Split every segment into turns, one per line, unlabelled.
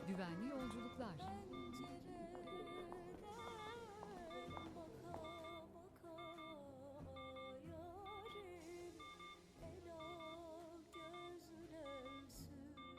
Güvenli yolculuklar.
Pencereden baka baka yarim ela gözler süzüldü.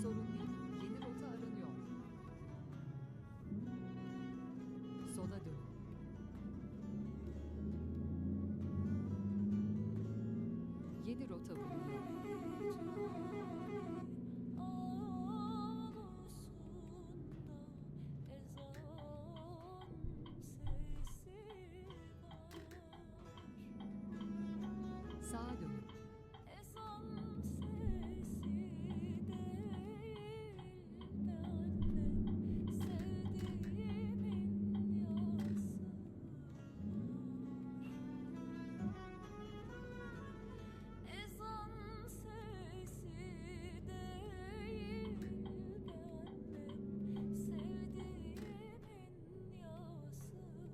Sorun değil. Yeni rota aranıyor. Sola dönün. Yeni rota bulunuyor.
Avlusunda ezan sesi var.
Sağa dönün.
Ezan sesi değil de annem sevdiğimin yası var. Ezan sesi değil de annem sevdiğimin yası var.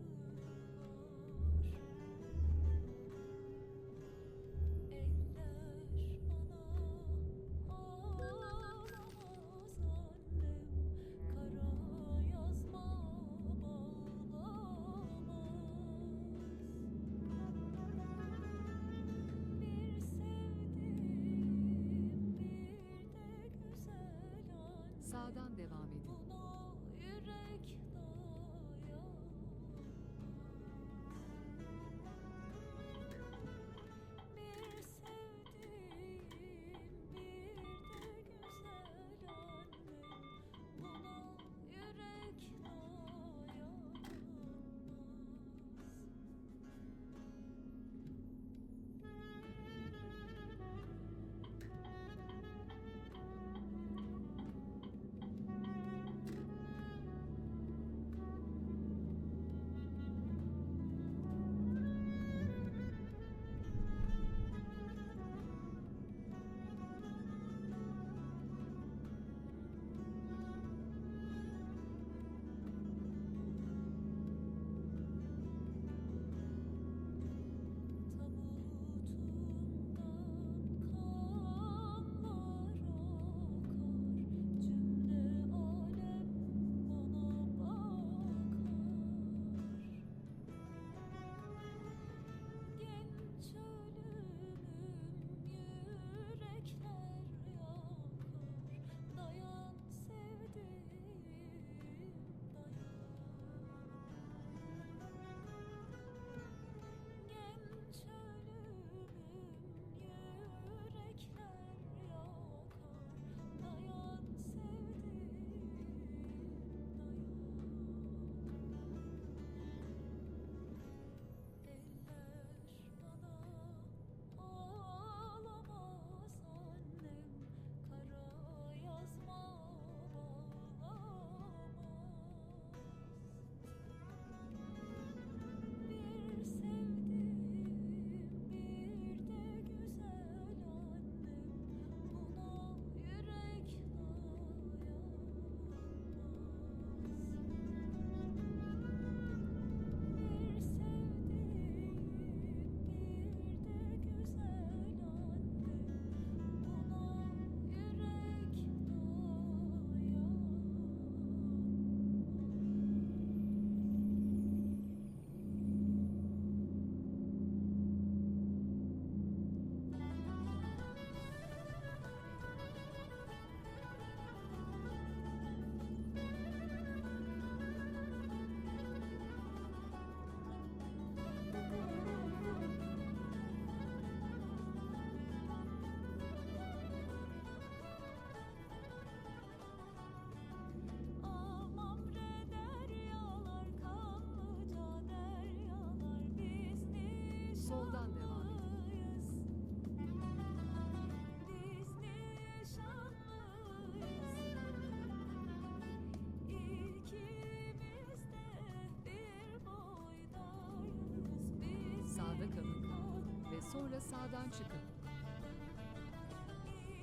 sonra sağdan çıkın.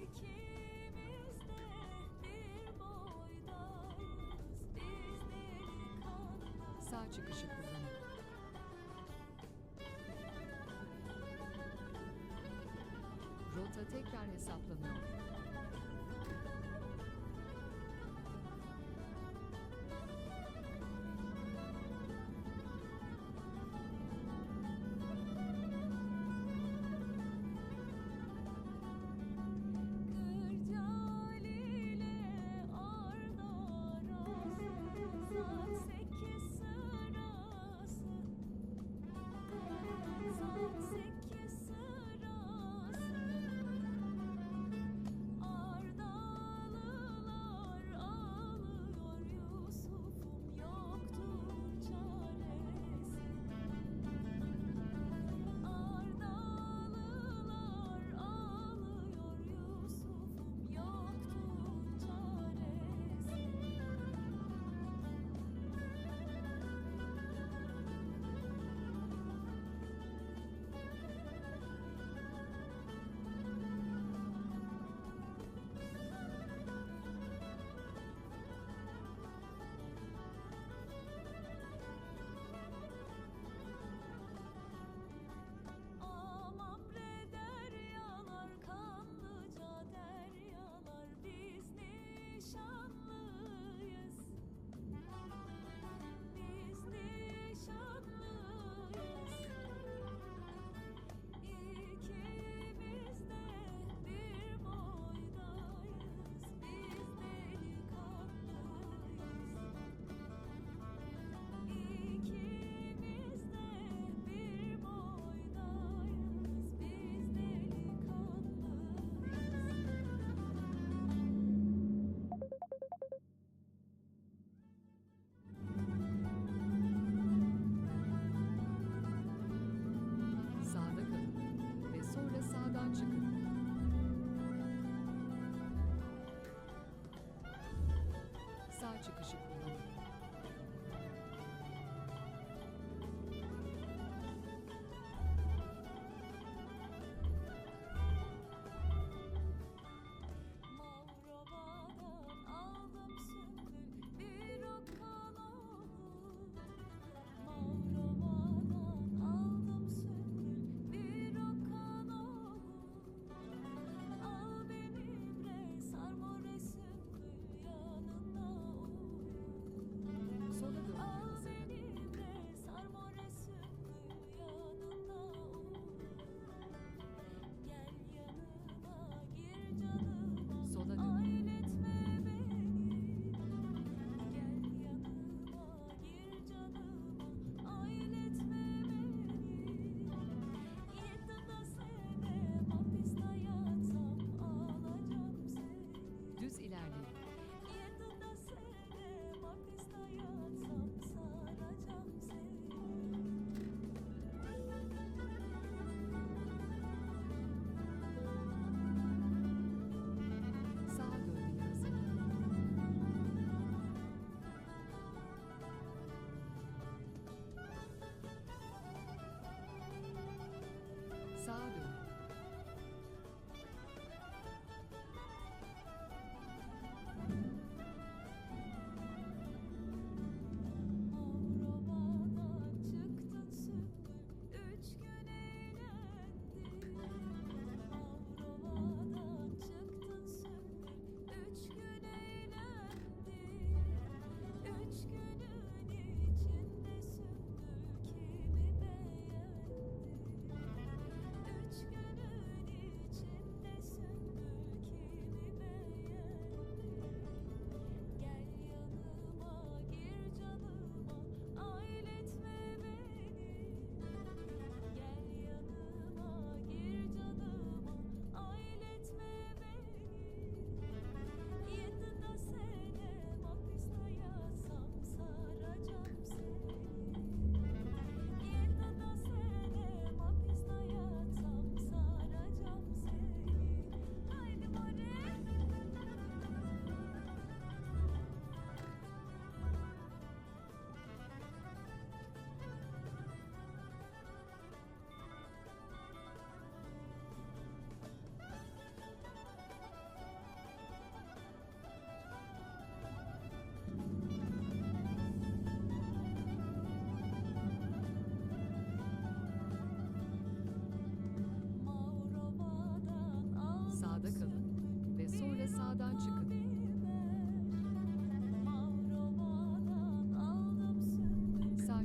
İkimiz de bir boydayız, biz delikanlı.
Sağ çıkışı kullanın. Rota tekrar hesaplanıyor.
Kırcaali'yle Arda arası, saat 8 sırası. Saat 8 sırası. Ardalılar ağlıyor, Yusuf'um yoktur çaresi. Ardalılar ağlıyor, Yusuf'um yoktur çaresi. Amamre deryalar, Kanlıca deryalar, biz nişanlıyız. Biz nişanlıyız. İkimiz de bir boydayız, biz delikanlıyız. İkimiz de bir boydayız, biz
Sağda kalın ve sonra sağdan çıkın. Sağ çıkışı kullanın.
Mavrova'dan aldım sümbül bir okkan oğul. Mavrova'dan aldım sümbül bir okkan oğul. Al benimle sarmore sümbül yanına uyu.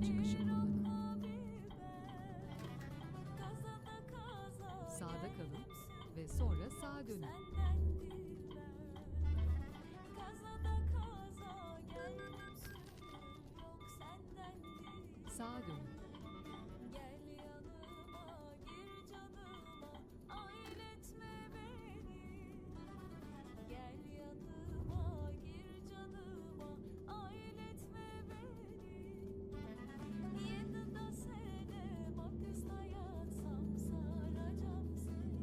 sağ çıkışı kullanın.
Kazada kaza
Sağda kalın ve sonra sağa dönün.
Kazada kaza geldim sümbül yok senden değil.
Sağa dönün.
Gel yanıma gir canıma ailetme beni. Gel yanıma gir canıma ailetme beni. Yedida sene hapiste yatsam saracağım seni.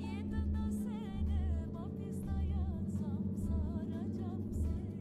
Yedida sene hapiste yatsam saracağım seni.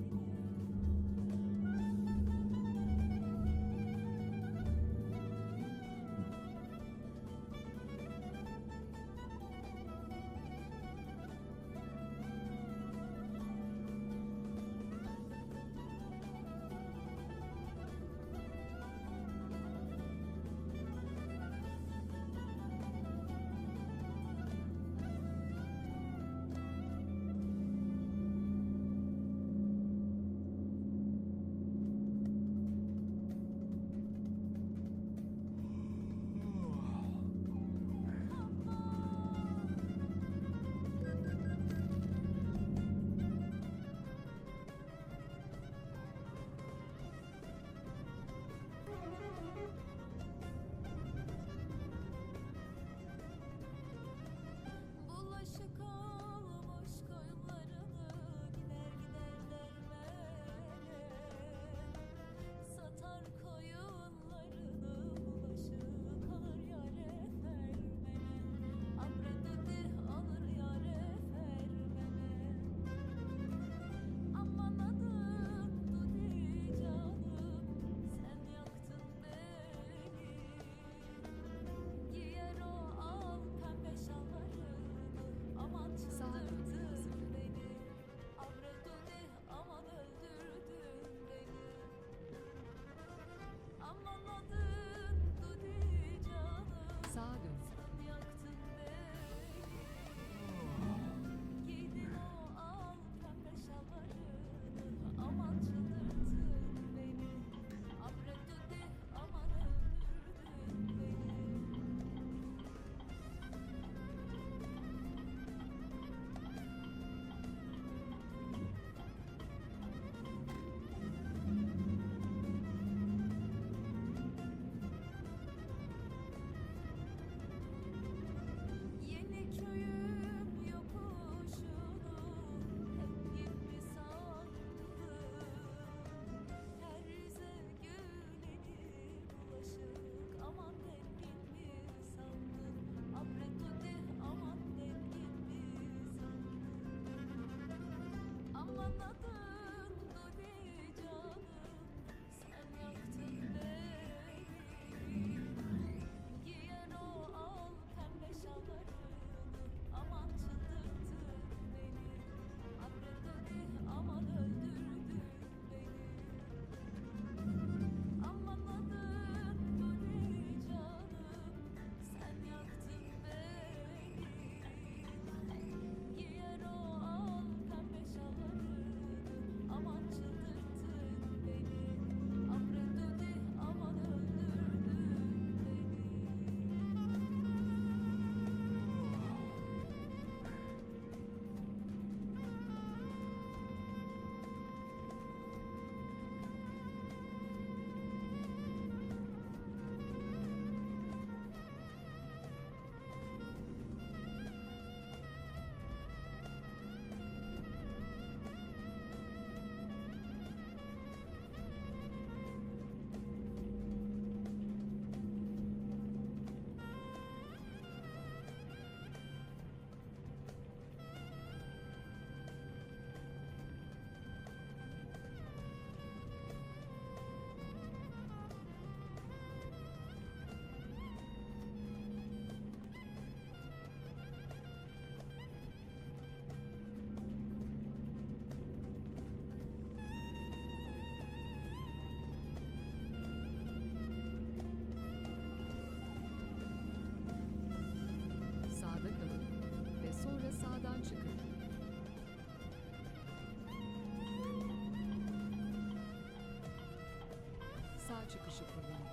ilk çıkışı kullanın.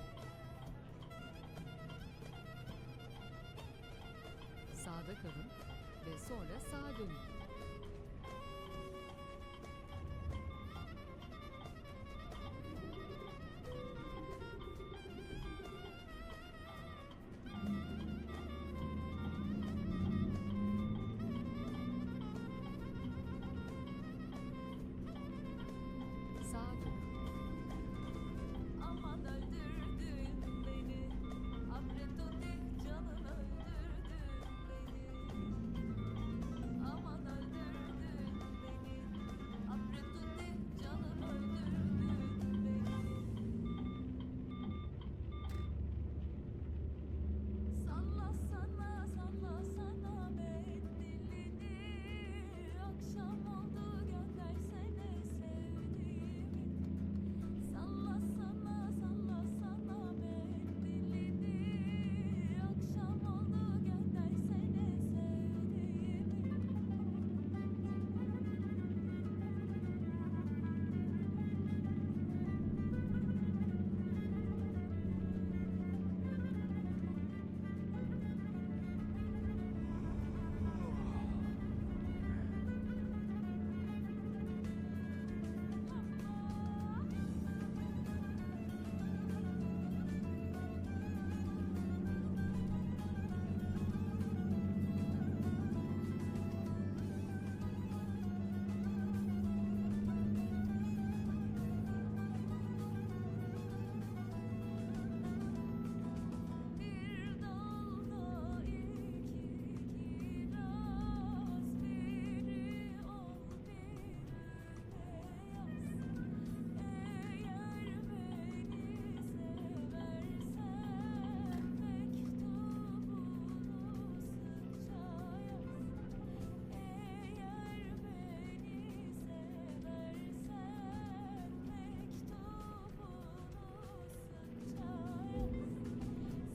Sağda kalın ve sonra sağa dönün. Sağa dönün.
Aman öldürdün beni, Afredudi canım öldürdün beni. Aman öldürdün beni, Afredudi canım öldürdün beni. Salla sana mendilini, akşam oldu göndersene sevdiğimi. Salla sana mendilini, akşam oldu göndersene sevdiğimi. Bir dalda iki kiraz, biri ol birine yaz. Eğer beni seversen mektubunu sıkça yaz. Eğer beni seversen mektubunu sıkça yaz.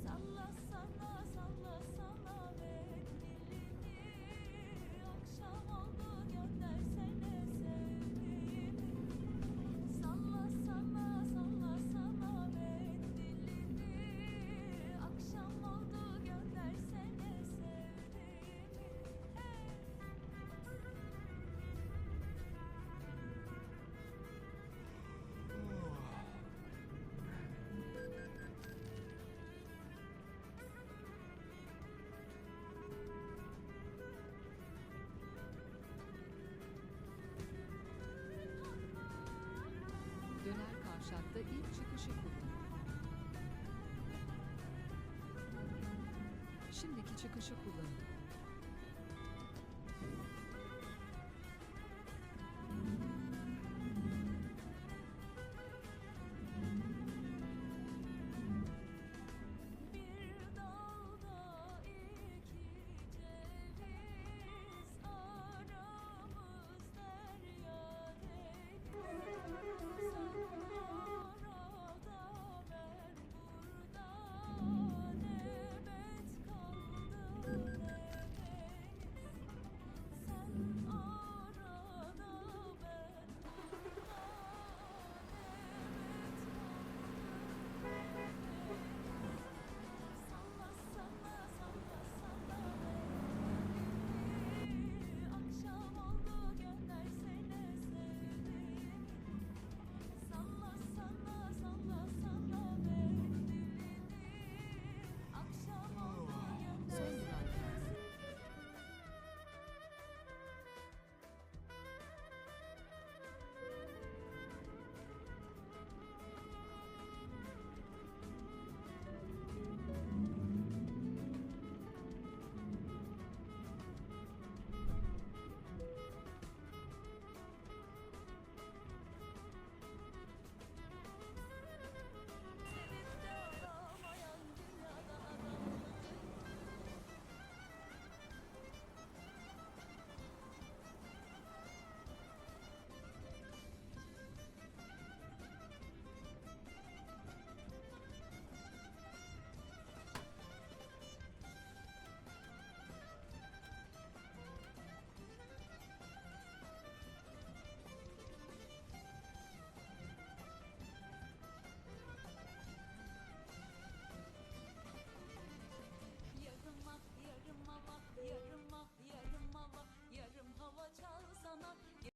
Salla sana mendilini, akşam oldu göndersene sevdiğimi. Salla sana mendilini, akşam oldu göndersene sevdiğimi.
Döner kavşakta ilk çıkışı kullanın. Şimdiki çıkışı kullanın.